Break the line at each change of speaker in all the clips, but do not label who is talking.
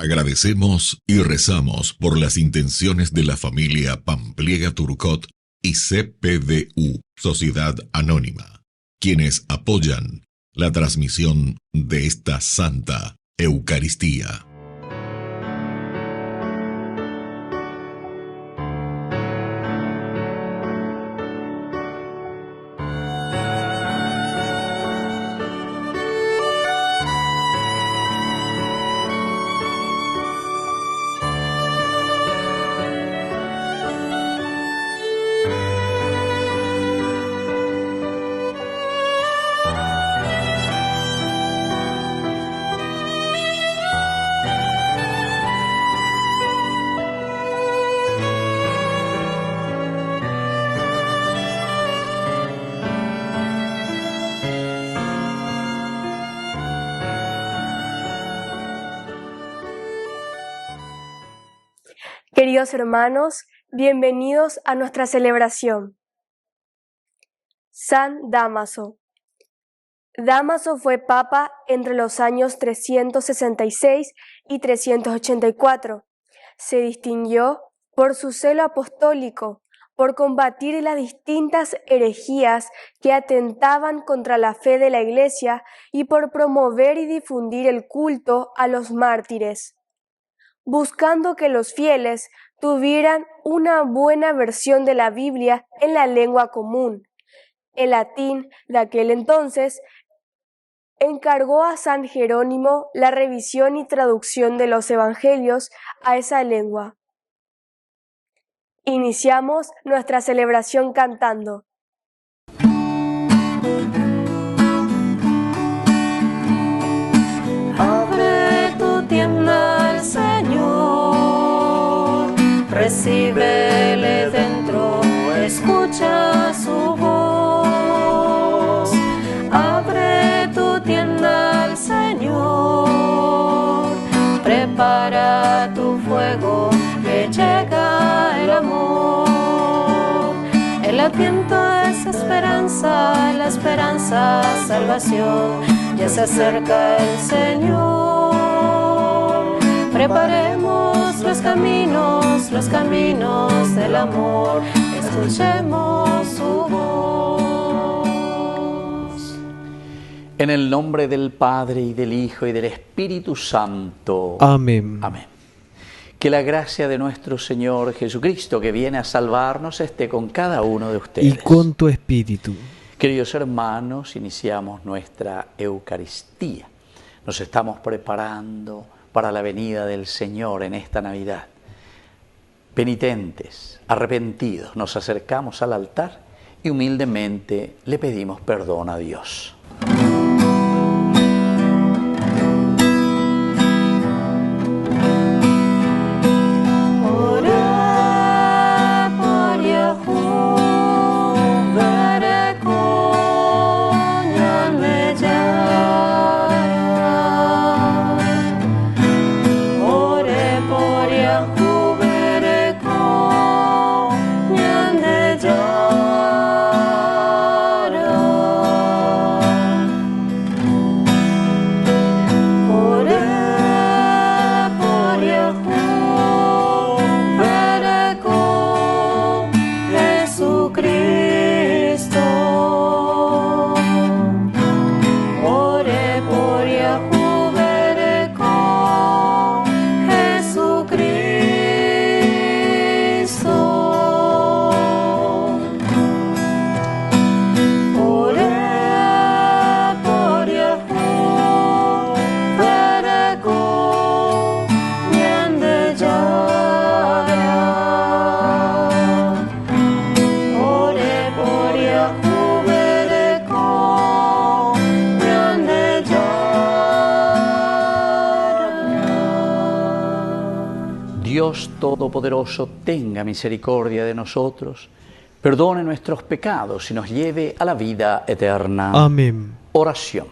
Agradecemos y rezamos por las intenciones de la familia Pampliega Turcot y CPDU, Sociedad Anónima, quienes apoyan la transmisión de esta Santa Eucaristía.
Queridos hermanos, bienvenidos a nuestra celebración. San Dámaso. Dámaso fue papa entre los años 366 y 384. Se distinguió por su celo apostólico, por combatir las distintas herejías que atentaban contra la fe de la Iglesia y por promover y difundir el culto a los mártires, buscando que los fieles tuvieran una buena versión de la Biblia en la lengua común. El latín de aquel entonces encargó a San Jerónimo la revisión y traducción de los evangelios a esa lengua. Iniciamos nuestra celebración cantando.
Abre tu tienda al Señor, recíbele dentro, escucha su voz. Abre tu tienda al Señor, prepara tu fuego, que llega el amor. El adviento es esperanza, la esperanza salvación, ya se acerca el Señor. Preparemos los caminos del amor, escuchemos su voz.
En el nombre del Padre, y del Hijo, y del Espíritu Santo.
Amén.
Amén. Que la gracia de nuestro Señor Jesucristo, que viene a salvarnos, esté con cada uno de ustedes.
Y con tu espíritu.
Queridos hermanos, iniciamos nuestra Eucaristía. Nos estamos preparando para la venida del Señor en esta Navidad. Penitentes, arrepentidos, nos acercamos al altar y humildemente le pedimos perdón a Dios. Dios Todopoderoso tenga misericordia de nosotros, perdone nuestros pecados y nos lleve a la vida eterna.
Amén.
Oración.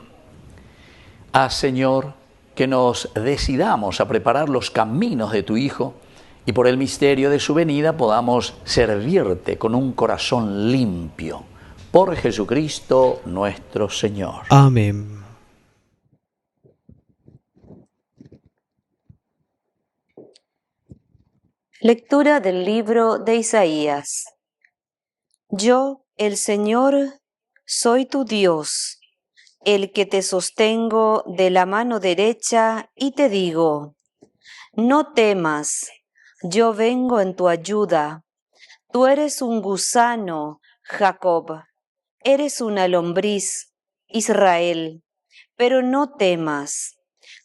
Haz, Señor, que nos decidamos a preparar los caminos de tu Hijo y por el misterio de su venida podamos servirte con un corazón limpio. Por Jesucristo nuestro Señor.
Amén. Lectura del libro de Isaías. Yo, el Señor, soy tu Dios, el que te sostengo de la mano derecha y te digo, no temas, yo vengo en tu ayuda. Tú eres un gusano, Jacob, eres una lombriz, Israel, pero no temas,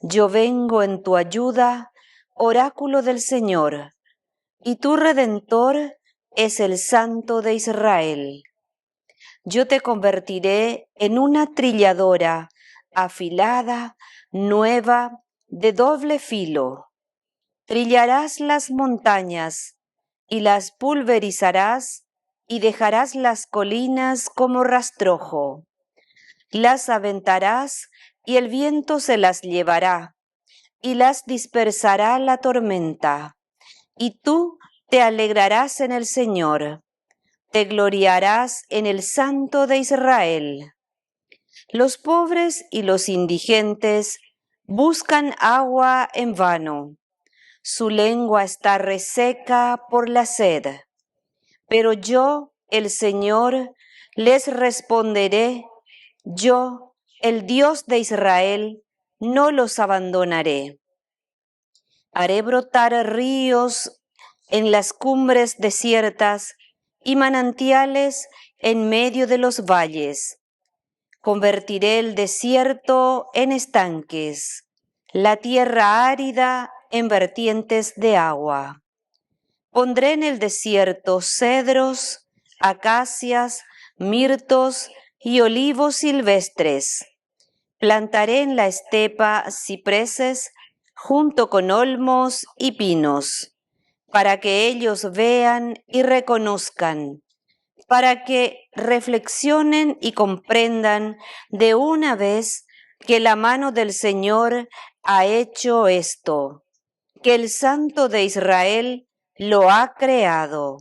yo vengo en tu ayuda, oráculo del Señor. Y tu Redentor es el Santo de Israel. Yo te convertiré en una trilladora, afilada, nueva, de doble filo. Trillarás las montañas y las pulverizarás y dejarás las colinas como rastrojo. Las aventarás y el viento se las llevará y las dispersará la tormenta. Y tú te alegrarás en el Señor, te gloriarás en el Santo de Israel. Los pobres y los indigentes buscan agua en vano. Su lengua está reseca por la sed. Pero yo, el Señor, les responderé, yo, el Dios de Israel, no los abandonaré. Haré brotar ríos en las cumbres desiertas y manantiales en medio de los valles. Convertiré el desierto en estanques, la tierra árida en vertientes de agua. Pondré en el desierto cedros, acacias, mirtos y olivos silvestres. Plantaré en la estepa cipreses junto con olmos y pinos, para que ellos vean y reconozcan, para que reflexionen y comprendan de una vez que la mano del Señor ha hecho esto, que el Santo de Israel lo ha creado.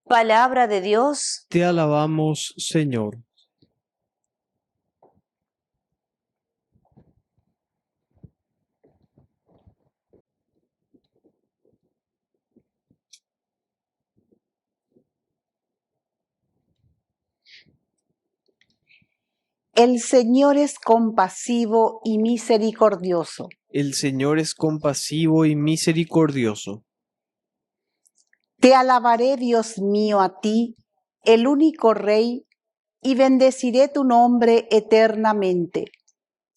Palabra de Dios.
Te alabamos, Señor.
El Señor es compasivo y misericordioso.
El Señor es compasivo y misericordioso.
Te alabaré, Dios mío, a ti, el único Rey, y bendeciré tu nombre eternamente.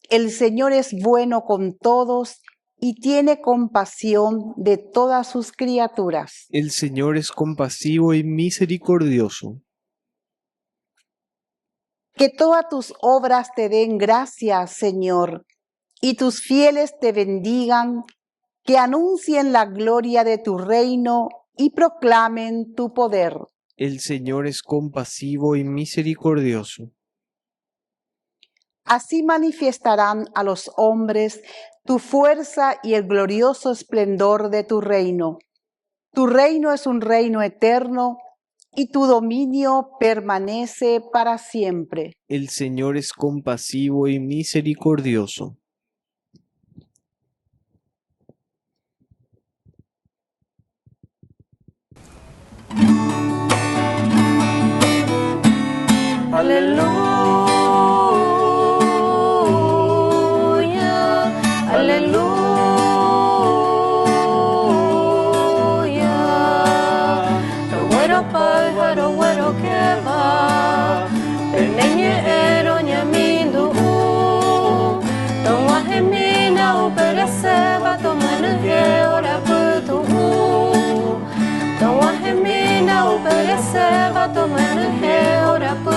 El Señor es bueno con todos y tiene compasión de todas sus criaturas.
El Señor es compasivo y misericordioso.
Que todas tus obras te den gracias, Señor, y tus fieles te bendigan, que anuncien la gloria de tu reino y proclamen tu poder.
El Señor es compasivo y misericordioso.
Así manifestarán a los hombres tu fuerza y el glorioso esplendor de tu reino. Tu reino es un reino eterno y tu dominio permanece para siempre.
El Señor es compasivo y misericordioso.
Aleluya, aleluya. Tawero pájaro, güero que va, peneñero ñamindu. Toma gemina, uperese, va tomando ora putu. Toma gemina, uperese, va tomando ora putu.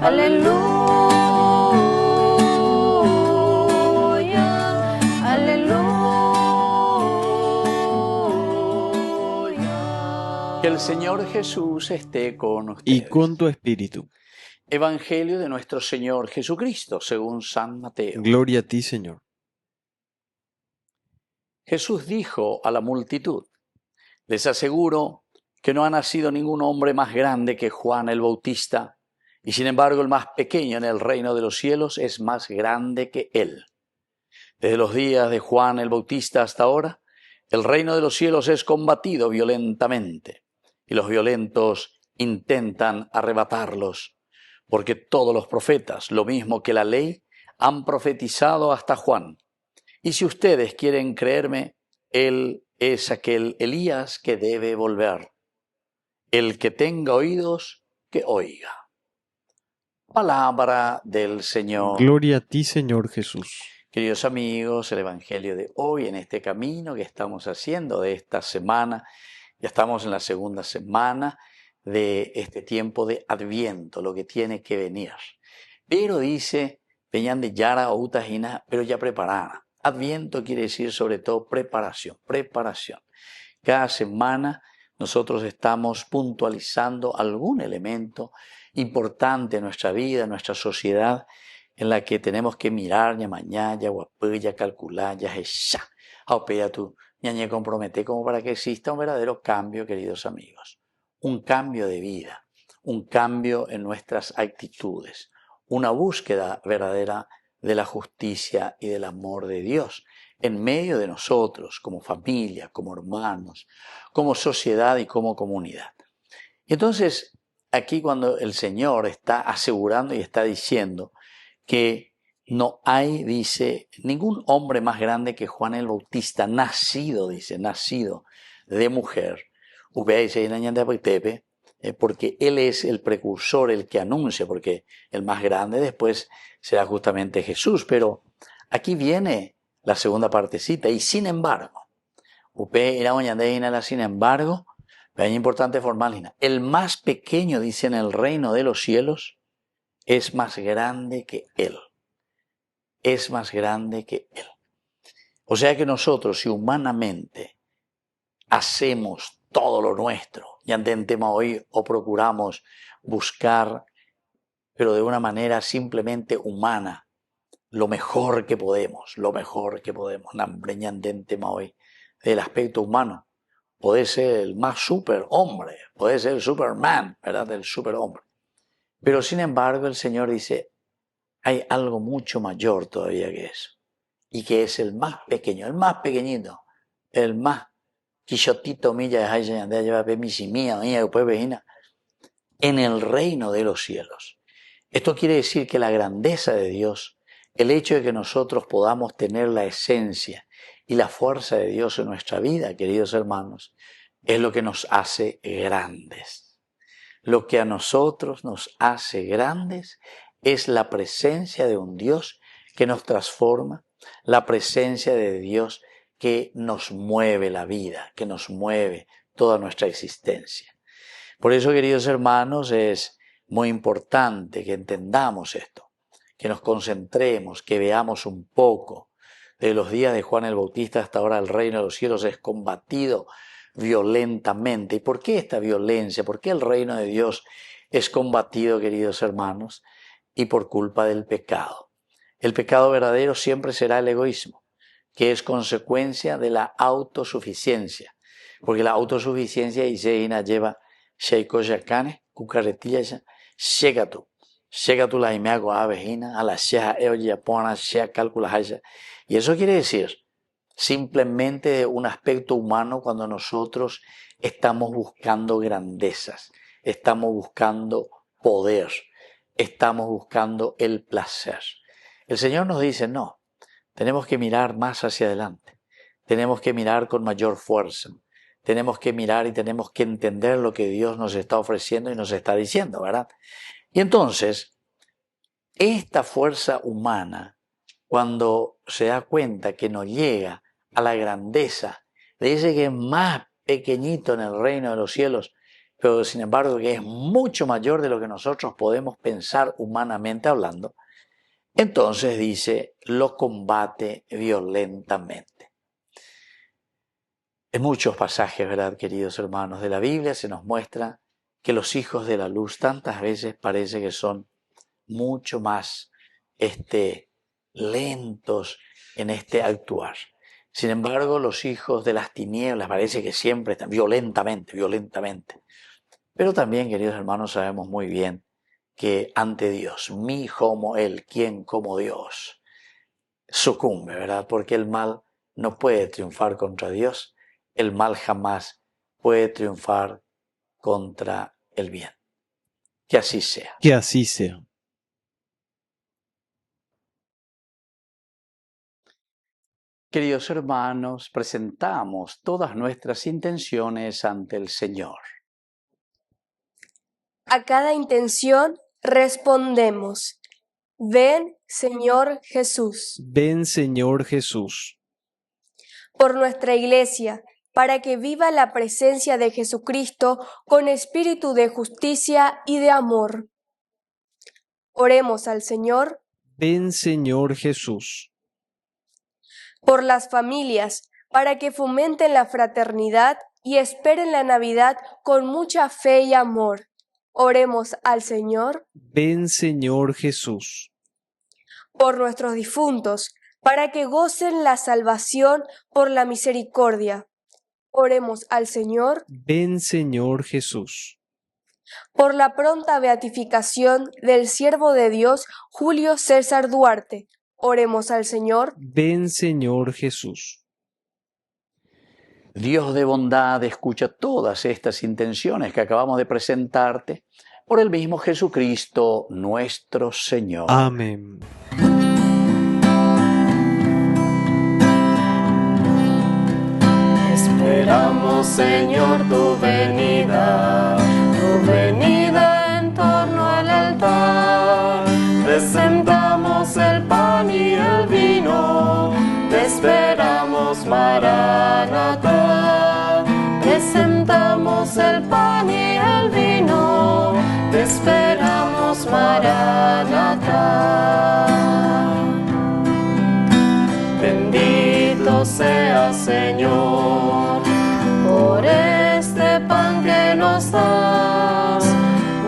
Aleluya, aleluya.
Que el Señor Jesús esté con ustedes.
Y con tu espíritu.
Evangelio de nuestro Señor Jesucristo, según San Mateo.
Gloria a ti, Señor.
Jesús dijo a la multitud: les aseguro que no ha nacido ningún hombre más grande que Juan el Bautista, y sin embargo el más pequeño en el reino de los cielos es más grande que él. Desde los días de Juan el Bautista hasta ahora, el reino de los cielos es combatido violentamente y los violentos intentan arrebatarlos, porque todos los profetas, lo mismo que la ley, han profetizado hasta Juan. Y si ustedes quieren creerme, él es aquel Elías que debe volver. El que tenga oídos, que oiga. Palabra del Señor.
Gloria a ti, Señor Jesús.
Queridos amigos, el Evangelio de hoy, en este camino que estamos haciendo de esta semana, ya estamos en la segunda semana de este tiempo de Adviento, lo que tiene que venir. Pero dice, venían de Yara o Utajina, pero ya preparada. Adviento quiere decir sobre todo preparación. Cada semana nosotros estamos puntualizando algún elemento importante en nuestra vida, en nuestra sociedad, en la que tenemos que mirar, mañana, guapilla, calcular, ya tú, comprometer como para que exista un verdadero cambio, queridos amigos. Un cambio de vida, un cambio en nuestras actitudes, una búsqueda verdadera de la justicia y del amor de Dios en medio de nosotros, como familia, como hermanos, como sociedad y como comunidad. Y entonces, aquí cuando el Señor está asegurando y está diciendo que no hay, dice, ningún hombre más grande que Juan el Bautista, nacido de mujer, porque él es el precursor, el que anuncia, porque el más grande después será justamente Jesús. Pero aquí viene la segunda partecita, y sin embargo, sin embargo, es importante formal, el más pequeño, dice, en el reino de los cielos, es más grande que él. Es más grande que él. O sea que nosotros, si humanamente hacemos todo lo nuestro, y ante el tema hoy, o procuramos buscar, pero de una manera simplemente humana, lo mejor que podemos, tema hoy, del aspecto humano, puede ser el más superhombre, puede ser el Superman, ¿verdad? El superhombre. Pero sin embargo el Señor dice, hay algo mucho mayor todavía que eso, y que es el más pequeño, el más pequeñito, el más quillotito milla en el reino de los cielos. Esto quiere decir que la grandeza de Dios, el hecho de que nosotros podamos tener la esencia y la fuerza de Dios en nuestra vida, queridos hermanos, es lo que nos hace grandes. Lo que a nosotros nos hace grandes es la presencia de un Dios que nos transforma, la presencia de Dios que nos mueve la vida, que nos mueve toda nuestra existencia. Por eso, queridos hermanos, es muy importante que entendamos esto, que nos concentremos, que veamos un poco. De los días de Juan el Bautista hasta ahora el reino de los cielos es combatido violentamente. ¿Y por qué esta violencia? ¿Por qué el reino de Dios es combatido, queridos hermanos? Y por culpa del pecado. El pecado verdadero siempre será el egoísmo, que es consecuencia de la autosuficiencia. Porque la autosuficiencia lleva Sheiko Yakane, Cucaretilla, llega tú la imago a vejina, a la sheja eoyapona, sheja cálcula haya. Y eso quiere decir simplemente un aspecto humano cuando nosotros estamos buscando grandezas, estamos buscando poder, estamos buscando el placer. El Señor nos dice, no, tenemos que mirar más hacia adelante, tenemos que mirar con mayor fuerza, tenemos que mirar y tenemos que entender lo que Dios nos está ofreciendo y nos está diciendo, ¿verdad? Y entonces, esta fuerza humana, cuando se da cuenta que no llega a la grandeza de ese que es más pequeñito en el reino de los cielos, pero sin embargo que es mucho mayor de lo que nosotros podemos pensar humanamente hablando, entonces dice, lo combate violentamente. En muchos pasajes, ¿verdad, queridos hermanos, de la Biblia se nos muestra que los hijos de la luz tantas veces parece que son mucho más lentos en actuar. Sin embargo, los hijos de las tinieblas parece que siempre están violentamente. Pero también, queridos hermanos, sabemos muy bien que ante Dios, mi como Él, quien como Dios, sucumbe, ¿verdad? Porque el mal no puede triunfar contra Dios, el mal jamás puede triunfar contra el bien. Que así sea.
Que así sea.
Queridos hermanos, presentamos todas nuestras intenciones ante el Señor.
A cada intención respondemos: ven, Señor Jesús.
Ven, Señor Jesús.
Por nuestra Iglesia, para que viva la presencia de Jesucristo con espíritu de justicia y de amor. Oremos al Señor.
Ven, Señor Jesús.
Por las familias, para que fomenten la fraternidad y esperen la Navidad con mucha fe y amor. Oremos al Señor.
Ven, Señor Jesús.
Por nuestros difuntos, para que gocen la salvación por la misericordia. Oremos al Señor.
Ven, Señor Jesús.
Por la pronta beatificación del siervo de Dios Julio César Duarte. Oremos al Señor.
Ven, Señor Jesús.
Dios de bondad, escucha todas estas intenciones que acabamos de presentarte por el mismo Jesucristo nuestro Señor.
Amén.
Esperamos, Señor, tu venida en torno al altar. Presentamos el pan y el vino, te esperamos, Maranatá. Presentamos el pan y el vino, te esperamos, Maranatá. Bendito sea, Señor, por este pan que nos das.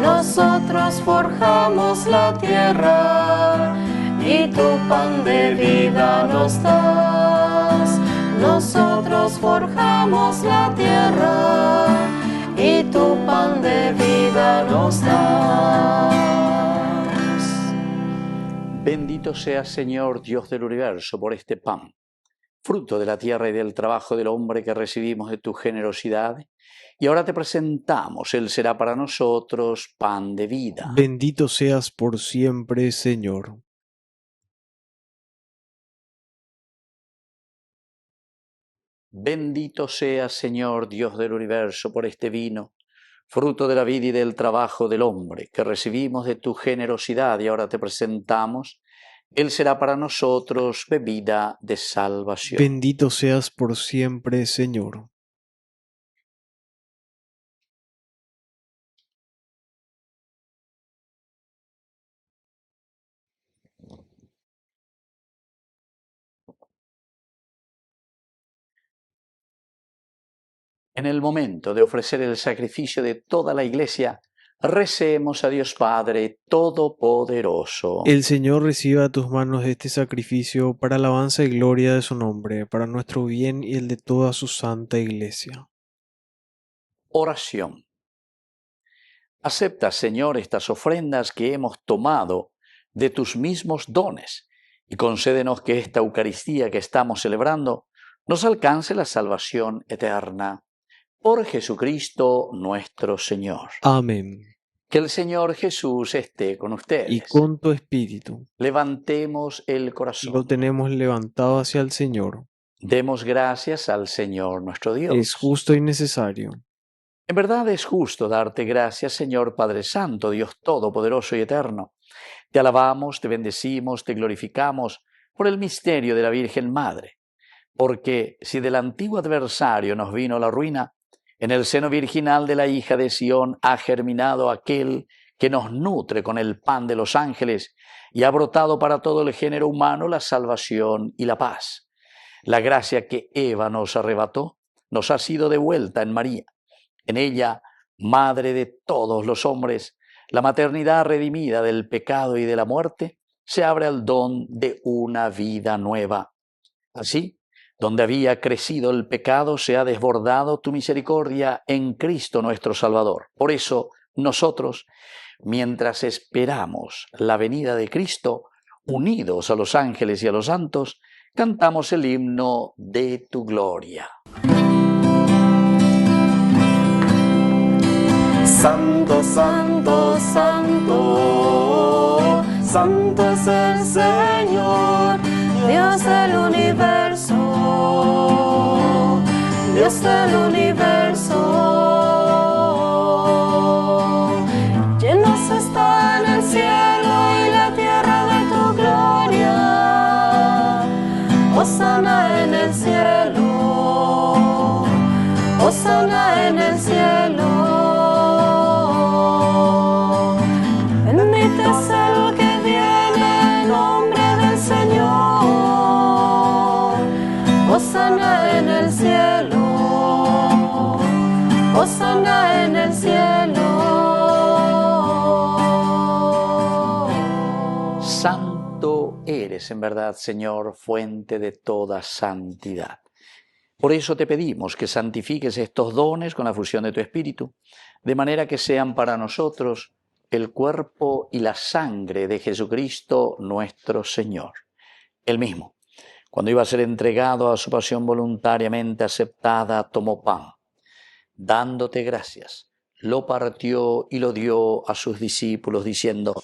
Nosotros forjamos la tierra y tu pan de vida nos das. Nosotros forjamos la tierra y tu pan de vida nos das.
Bendito seas, Señor, Dios del universo, por este pan, fruto de la tierra y del trabajo del hombre que recibimos de tu generosidad. Y ahora te presentamos, Él será para nosotros pan de vida.
Bendito seas por siempre, Señor.
Bendito seas, Señor, Dios del universo, por este vino, fruto de la vida y del trabajo del hombre que recibimos de tu generosidad. Y ahora te presentamos, Él será para nosotros bebida de salvación.
Bendito seas por siempre, Señor.
En el momento de ofrecer el sacrificio de toda la Iglesia, recemos a Dios Padre Todopoderoso.
El Señor reciba a tus manos este sacrificio para alabanza y gloria de su nombre, para nuestro bien y el de toda su santa Iglesia.
Oración. Acepta, Señor, estas ofrendas que hemos tomado de tus mismos dones y concédenos que esta Eucaristía que estamos celebrando nos alcance la salvación eterna. Por Jesucristo nuestro Señor.
Amén.
Que el Señor Jesús esté con ustedes.
Y con tu espíritu.
Levantemos el corazón.
Lo tenemos levantado hacia el Señor.
Demos gracias al Señor nuestro Dios.
Es justo y necesario.
En verdad es justo darte gracias, Señor Padre Santo, Dios Todopoderoso y Eterno. Te alabamos, te bendecimos, te glorificamos por el misterio de la Virgen Madre. Porque si del antiguo adversario nos vino la ruina, en el seno virginal de la hija de Sión ha germinado aquel que nos nutre con el pan de los ángeles y ha brotado para todo el género humano la salvación y la paz. La gracia que Eva nos arrebató nos ha sido devuelta en María. En ella, madre de todos los hombres, la maternidad redimida del pecado y de la muerte, se abre al don de una vida nueva. Así, donde había crecido el pecado, se ha desbordado tu misericordia en Cristo nuestro Salvador. Por eso, nosotros, mientras esperamos la venida de Cristo, unidos a los ángeles y a los santos, cantamos el himno de tu gloria.
Santo, santo, santo, santo es el Señor, Dios del universo, Dios del universo. Llenos están el cielo y la tierra de tu gloria. Hosana en el cielo, Hosana en el cielo. Bendito es el que viene en nombre del Señor. Hosana en el cielo, Hosana en el cielo.
Santo eres en verdad, Señor, fuente de toda santidad. Por eso te pedimos que santifiques estos dones con la fusión de tu Espíritu, de manera que sean para nosotros el cuerpo y la sangre de Jesucristo nuestro Señor. Él mismo, cuando iba a ser entregado a su pasión voluntariamente aceptada, tomó pan. Dándote gracias, lo partió y lo dio a sus discípulos, diciendo: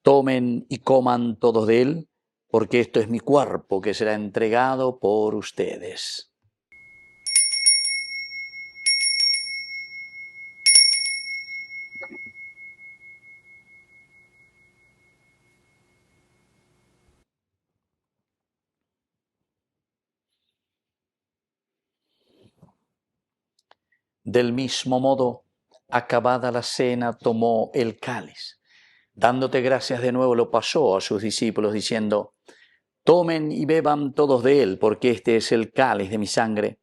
tomen y coman todos de él, porque esto es mi cuerpo que será entregado por ustedes. Del mismo modo, acabada la cena, tomó el cáliz. Dándote gracias de nuevo, lo pasó a sus discípulos, diciendo: tomen y beban todos de él, porque este es el cáliz de mi sangre,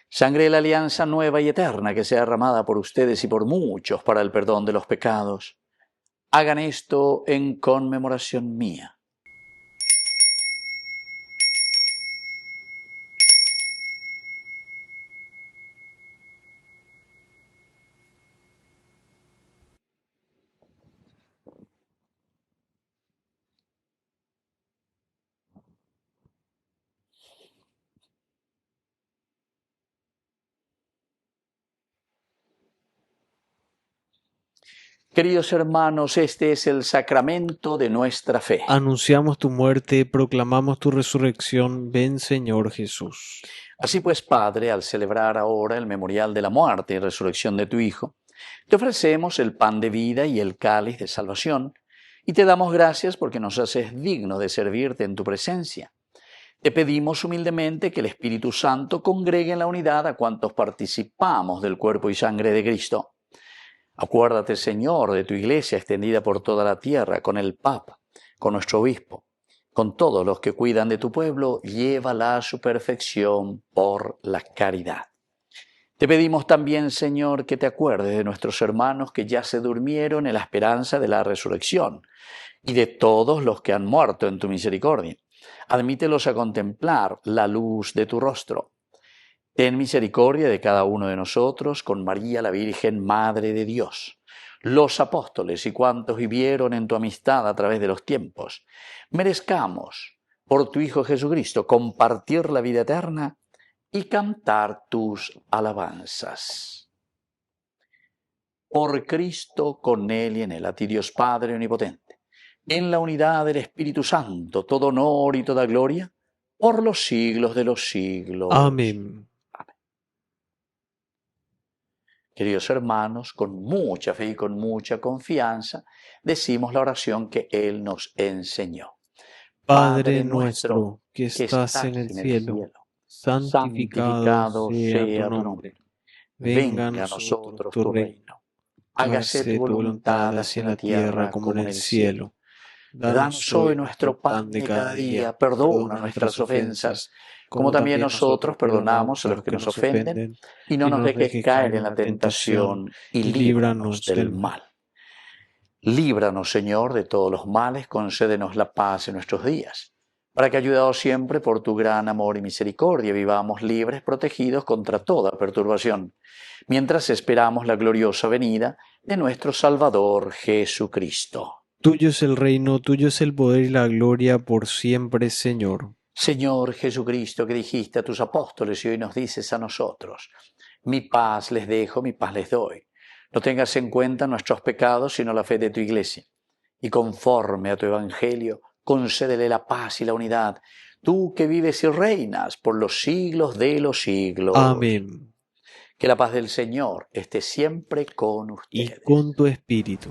sangre de la alianza nueva y eterna, que sea derramada por ustedes y por muchos para el perdón de los pecados. Hagan esto en conmemoración mía. Queridos hermanos, este es el sacramento de nuestra fe.
Anunciamos tu muerte, proclamamos tu resurrección. Ven, Señor Jesús.
Así pues, Padre, al celebrar ahora el memorial de la muerte y resurrección de tu Hijo, te ofrecemos el pan de vida y el cáliz de salvación, y te damos gracias porque nos haces dignos de servirte en tu presencia. Te pedimos humildemente que el Espíritu Santo congregue en la unidad a cuantos participamos del cuerpo y sangre de Cristo. Acuérdate, Señor, de tu Iglesia extendida por toda la tierra, con el Papa, con nuestro Obispo, con todos los que cuidan de tu pueblo, llévala a su perfección por la caridad. Te pedimos también, Señor, que te acuerdes de nuestros hermanos que ya se durmieron en la esperanza de la resurrección, y de todos los que han muerto en tu misericordia. Admítelos a contemplar la luz de tu rostro. Ten misericordia de cada uno de nosotros, con María la Virgen, Madre de Dios, los apóstoles y cuantos vivieron en tu amistad a través de los tiempos. Merezcamos, por tu Hijo Jesucristo, compartir la vida eterna y cantar tus alabanzas. Por Cristo, con Él y en Él, a ti Dios Padre Omnipotente, en la unidad del Espíritu Santo, todo honor y toda gloria, por los siglos de los siglos.
Amén.
Queridos hermanos, con mucha fe y con mucha confianza, decimos la oración que Él nos enseñó.
Padre nuestro, que estás en el cielo, santificado sea tu nombre. Venga a nosotros tu reino. Hágase tu voluntad así en la tierra como en el cielo.
Danos hoy nuestro pan de cada día, perdona nuestras ofensas, como también nosotros perdonamos a los que nos ofenden, y no nos dejes caer en la tentación, y líbranos del mal. Líbranos, Señor, de todos los males, concédenos la paz en nuestros días, para que, ayudados siempre por tu gran amor y misericordia, vivamos libres, protegidos contra toda perturbación, mientras esperamos la gloriosa venida de nuestro Salvador Jesucristo.
Tuyo es el reino, tuyo es el poder y la gloria por siempre, Señor.
Señor Jesucristo, que dijiste a tus apóstoles y hoy nos dices a nosotros, mi paz les dejo, mi paz les doy. No tengas en cuenta nuestros pecados, sino la fe de tu Iglesia. Y conforme a tu Evangelio, concédele la paz y la unidad, tú que vives y reinas por los siglos de los siglos.
Amén.
Que la paz del Señor esté siempre con
Y
ustedes.
con tu espíritu.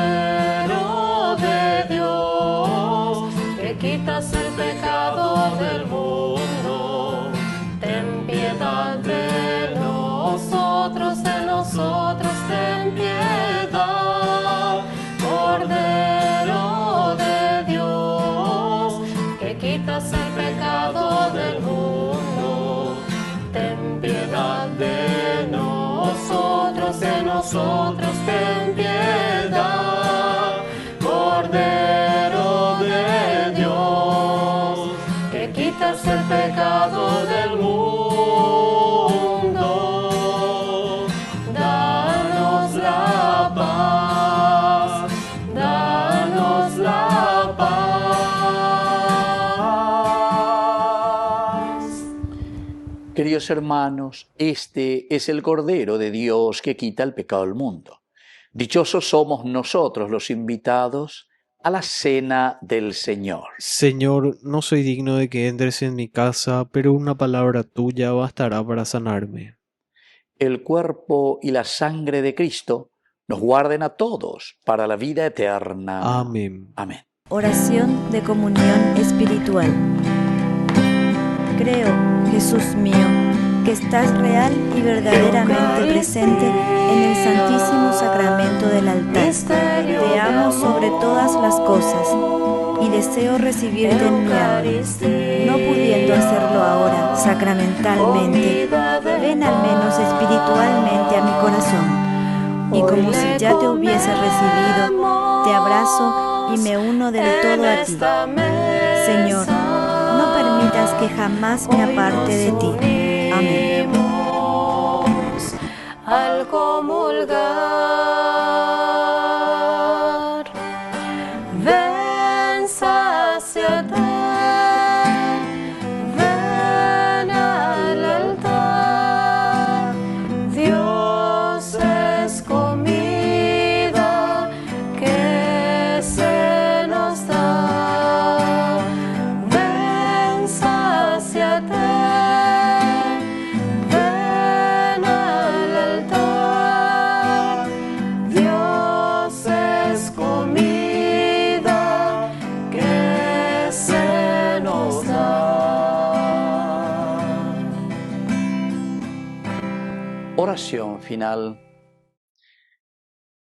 Cordero de Dios, que quitas el pecado del mundo, ten piedad de nosotros ten piedad. Cordero de Dios, que quitas el pecado del mundo, ten piedad de nosotros ten piedad. Cordero de Dios, que quitas el pecado del mundo, danos la paz, danos la paz.
Queridos hermanos, este es el Cordero de Dios que quita el pecado del mundo. Dichosos somos nosotros los invitados a la cena del Señor.
Señor, no soy digno de que entres en mi casa, pero una palabra tuya bastará para sanarme.
El cuerpo y la sangre de Cristo nos guarden a todos para la vida eterna.
Amén.
Amén.
Oración de comunión espiritual. Creo, Jesús mío, que estás real y verdaderamente presente en el Santísimo Sacramento del altar. Te amo sobre todas las cosas y deseo recibirte en mi alma. No pudiendo hacerlo ahora sacramentalmente, ven al menos espiritualmente a mi corazón. Y como si ya te hubiese recibido, te abrazo y me uno del todo a ti. Señor, no permitas que jamás me aparte de ti. Amén.
Al comulgar, ven, sáciate, ven al altar. Dios es comida que se nos da. Ven, sáciate.
Oración final.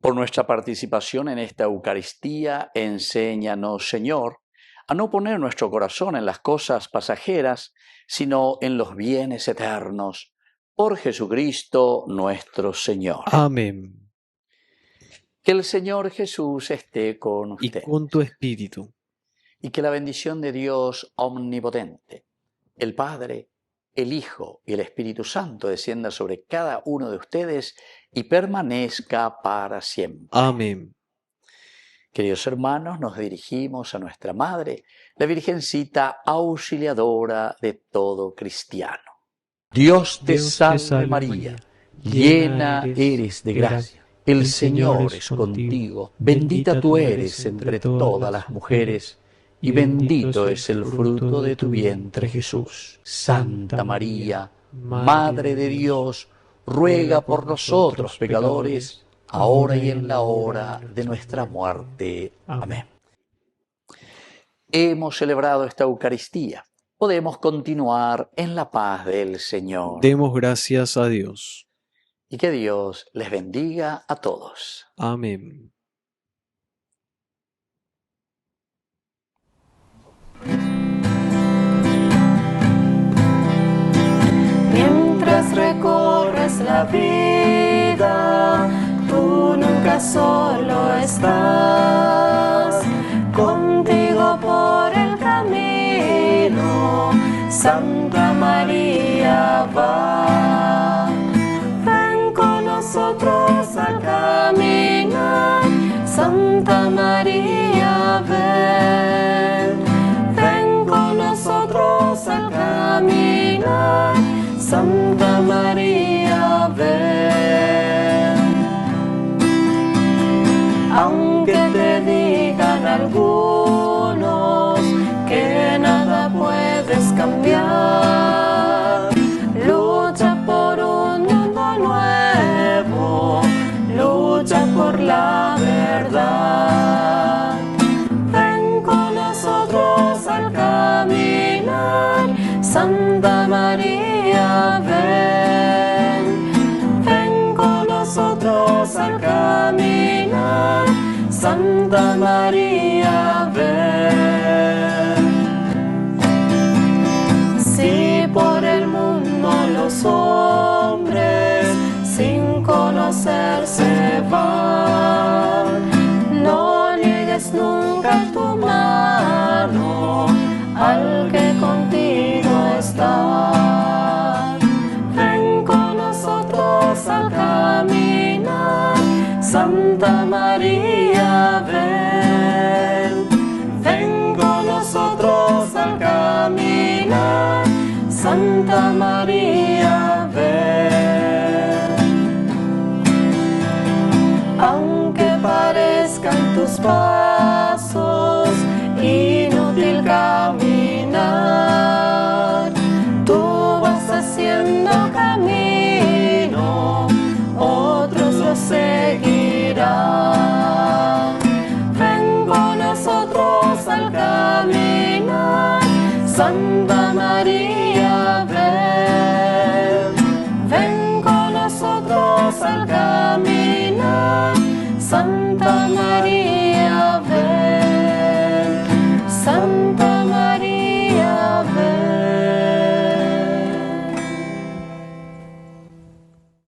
Por nuestra participación en esta Eucaristía, enséñanos, Señor, a no poner nuestro corazón en las cosas pasajeras, sino en los bienes eternos. Por Jesucristo nuestro Señor.
Amén.
Que el Señor Jesús esté con
Y
usted.
con tu espíritu.
Y que la bendición de Dios omnipotente, el Padre, el Hijo y el Espíritu Santo descienda sobre cada uno de ustedes y permanezca para siempre.
Amén.
Queridos hermanos, nos dirigimos a nuestra Madre, la Virgencita auxiliadora de todo cristiano. Dios te salve María, llena eres de gracia. El Señor es contigo, bendita tú eres entre todas las mujeres, y bendito es el fruto de tu vientre, Jesús. Santa María, Madre de Dios, ruega por nosotros pecadores, ahora y en la hora de nuestra muerte. Amén. Hemos celebrado esta Eucaristía. Podemos continuar en la paz del Señor.
Demos gracias a Dios.
Y que Dios les bendiga a todos.
Amén.
Mientras recorres la vida, tú nunca solo estás. Contigo por el camino, Santa María Santa María, ven, ven con nosotros al caminar. Santa María, ven. Aunque te digan algunos que nada puedes cambiar, lucha por un mundo nuevo, lucha por la verdad. Ven con nosotros al caminar, Santa María, ven, ven con nosotros al caminar, Santa María, ven. Si por el mundo los hombres sin conocerse van, no niegues nunca tu mano al que contigo está. Ven con nosotros al caminar, Santa María, ven, ven con nosotros al caminar, Santa María, ven. Aunque parezcan tus pasos inútil caminar, tú vas haciendo camino, otros lo seguirán. Ven con nosotros al caminar, Santa María, ven, ven con nosotros al caminar, Santa María.